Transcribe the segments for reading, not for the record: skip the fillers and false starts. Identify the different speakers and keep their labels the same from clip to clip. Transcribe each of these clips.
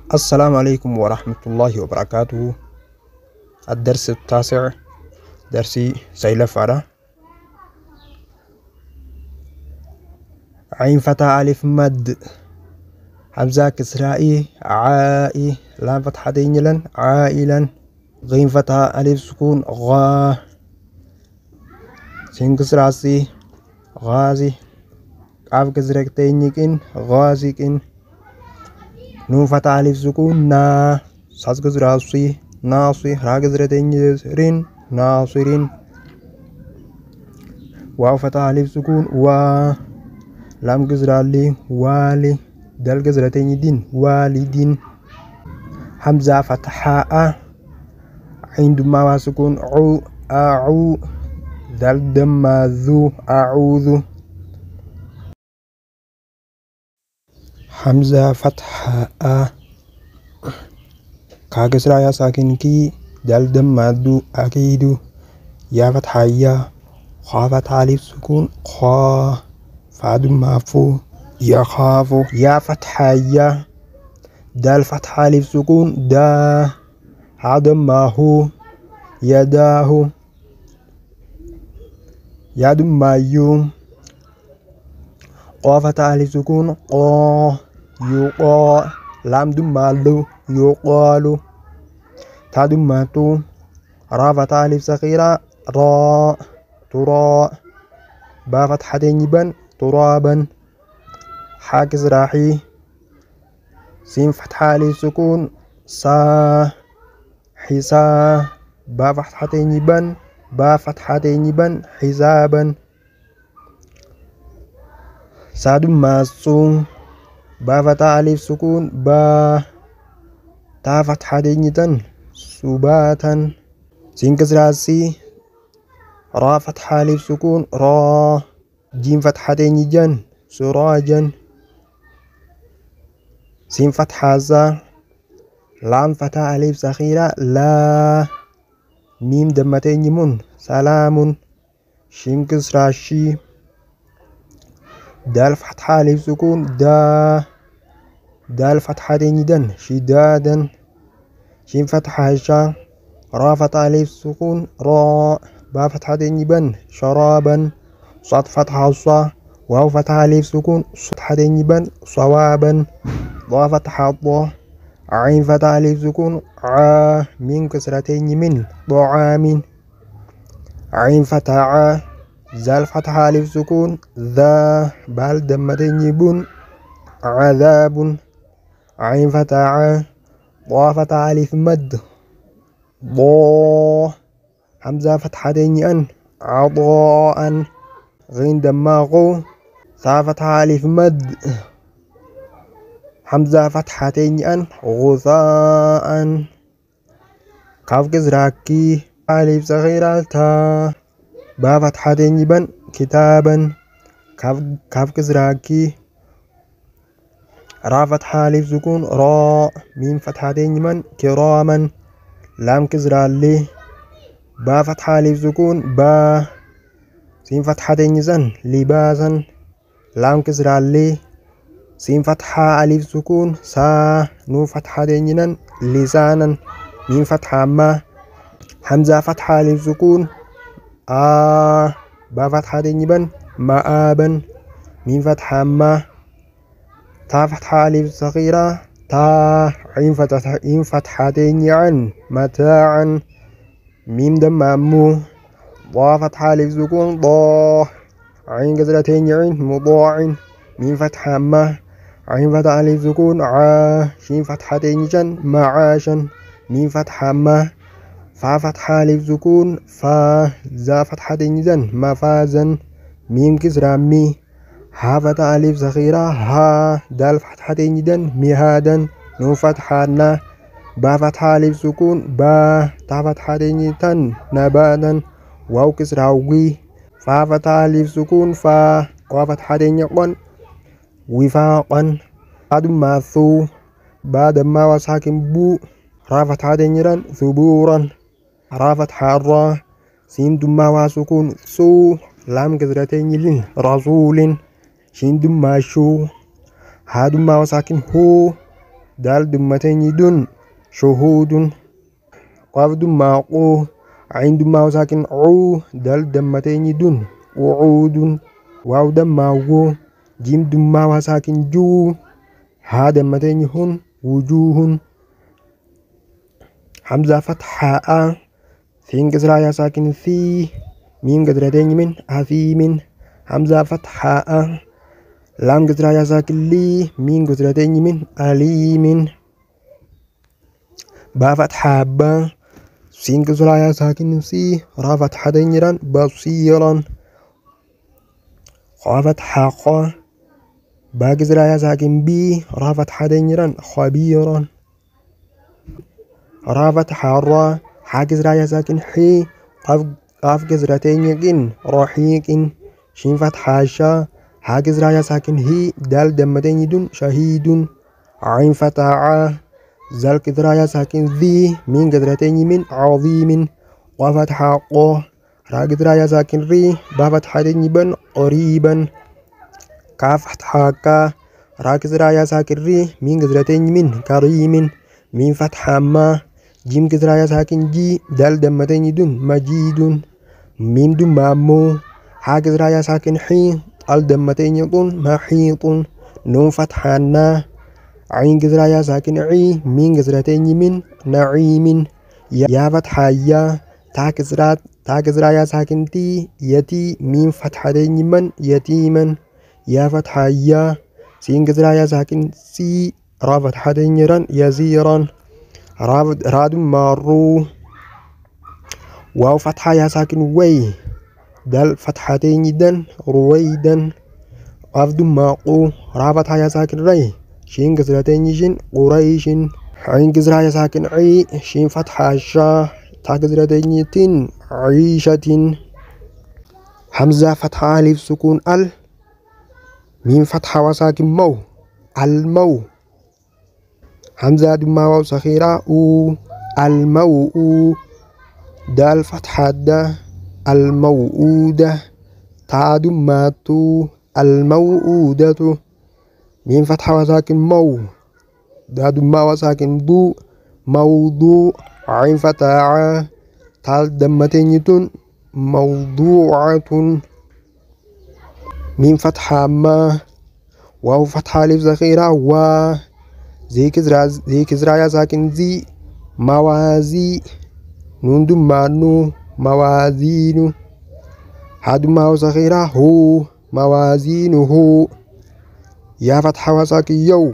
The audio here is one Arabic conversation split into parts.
Speaker 1: السلام عليكم ورحمة الله وبركاته. الدرس التاسع درسي سيلفرة. عين فتحة ألف مد همزة كسرائي عائي لام فتحة دينيلا عائلا غين فتحة ألف سكون غا سين كسراسي غازي قاف كسرك تينيكين غازيكين نون فتحة ألف سكون نا ساس كسراسي ناصي را كسرتين ناصرين واو فتحة ألف سكون وا لام كسرالي والي دال كسرتين دين والدين همزة فتحة عندما سكون عو أعو دال دم ذو أعوذ همزة فتحة كاكسرا يا ساكن كي دال دم ذو أكيد يا فتحة يا خا فتحة ألف سكون خا فادم مافو يخاف يا فتحة يا دال فتحة ألف سكون دا عدم ما هو يداه يدم ما يوم قا فتحة ألف سكون قا يقا لام دم مالو يقال تادم ماتو را فتحة ألف صغيرة را ترى با فتحة يبن ترابا حاكز راحي سين فتحة ألف سكون سا حسا با فتحتين يبن با فتحتين يبن حسابا ساد ماسون با فتحة ألف سكون با تا فتحتين يتن سباتا سين كسراسي را فتحة ألف سكون را جيم فتحتين يجن سراجا سين فتحة زا لام فتحة ألف صغيرة لا ميم دمتين يمون سلام شين كسراشي دال فتحة ألف سكون دا دال فتحتين يدن شدادا شين فتحة شا را فتحة ألف سكون را با فتحتين يبن شرابا صاد فتحة صا واو فتحة ألف سكون فتحتين يبن صوابا ضا فتحة ضا عين فتحة ألف سكون ع من كسرتين يمن ضعام عين فتحة ع زال فتحة ألف سكون ذا بال دمتين يبن عذاب عين فتحة ع ضا فتحة ألف مد ضا همزة فتحتين ين عضاء غين دماغو ثا فتحة ألف مد همزة فتحتين ين غثاء كاف كزراكي ألف صغيرة تا با فتحتين يبن كتابا كاف كزراكي را فتحة ألف سكون را ميم فتحتين يمن كراما لام كزرالي با فتحة ألف سكون با سين فتحتين يزن لباسا لام كزرالي سين فتحة ألف سكون سا نو فتحتين ينن لسانا ميم فتحة ما همزة فتحة ألف سكون با فتحتين يبن مآبا ميم فتحة ما تا فتحة ألف صغيرة تا عين فتحتين يعن متاعا ميم دمامو ضا فتحة ألف سكون ضا عين كسرتين يعين مضاع ميم فتحة ما عين فتحة ألف سكون ع شين فتحتين جن معاشا ميم فتحة ما فا فتحة ألف سكون فا زا فتحتين جن مفازا ميم كسرة مي ها فتحة ألف صغيرة ها دال فتحتين جن مهادا نو فتحة نا با فتحة ألف سكون با تا فتحتين تن نباتا واو كسرة وي فا فتحة ألف سكون فا قا فتحتين يقن وفاقا أدم ما ثو بعد ما وساكن بو را فتحتين يرن ثبورا را فتحة را سين دم وسكون سو لام كسرتين يلين رسول شين دم شو ها دم وساكن هو دال دمتين دون شهود قاف دماقو عين دماغ ساكن عو دال دمتين دون وعود واو دماغو جيم دماغ ساكن جو ها دمتين هن وجوه حمزة فتحة فين كسرة يا ساكن في ميم كسرتين من أثيم حمزة فتحة لام كسرة يا ساكن لي ميم كسرتين من أليم با فتحة با سين كسرة يا ساكن سي را فتحتين يران بصيرا خا فتحة خا با كسرة يا ساكن بي را فتحتين يران خبيرا را فتحة را حا كسرة يا ساكن حي قاف كسرتين يقين رحيق شين فتحة شا ها كسرة يا ساكن هي دال دمتين يدون شهيد عين فتحة زال كسرة يا ساكن ذي مين كسرتين من عظيم وفتحة قو را كسرة يا ساكن ري با فتحتين يبن قريبا كاف فتحة كا را كسرة يا ساكن ري مين كسرتين من كريم مين فتحة ما جيم كسرة يا ساكن جي دال دمتين يدون مجيد ميم دم مامو ها كسرة يا ساكن حي ال دمتين يدون محيط نون فتحة نا عين كسرة يا ساكن عي مين كسرتين من نعيم يا فتحة يا تا كسرة يا ساكن تي يتي ميم فتحتين من يتيما يا فتحة يا سين كسرة يا ساكن سي را فتحتين يران يزيرا راد مارو واو فتحة يا ساكن وي دال فتحتين دن رويدا قاف دماقو را فتحة يا ساكن ري شين كسرتين شين قريش عين كسرة يا ساكن عي شين فتحة شا تا كسرتين تن عيشة حمزة فتحة ألف سكون ال ميم فتحة وساكن مو المو حمزة دماغ صغيرة أو الموء دال فتحة دا الموءودة تا دماتو الموءودة ميم فتحة وساكن مو دا دماغ وساكن دو موضوع عين فتحة تال دمتين يتون موضوعة ميم فتحة ما واو فتحة ألف صغيرة و زي كسرة يا ساكن زي موازي نون دمانو موازين ها دماغ صغيرة هو موازينه يا فتحة وساكن يو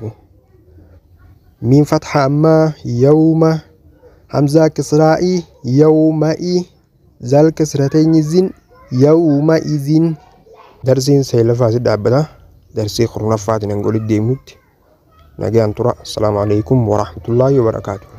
Speaker 1: ميم فتحة ما يوم همزة كسرائي يومئي زال كسرتين زين يومئذ درسين سيلفا زد أبدا درسي خرنا فاتنا نقول الديموت نجي أنترا السلام عليكم ورحمة الله وبركاته.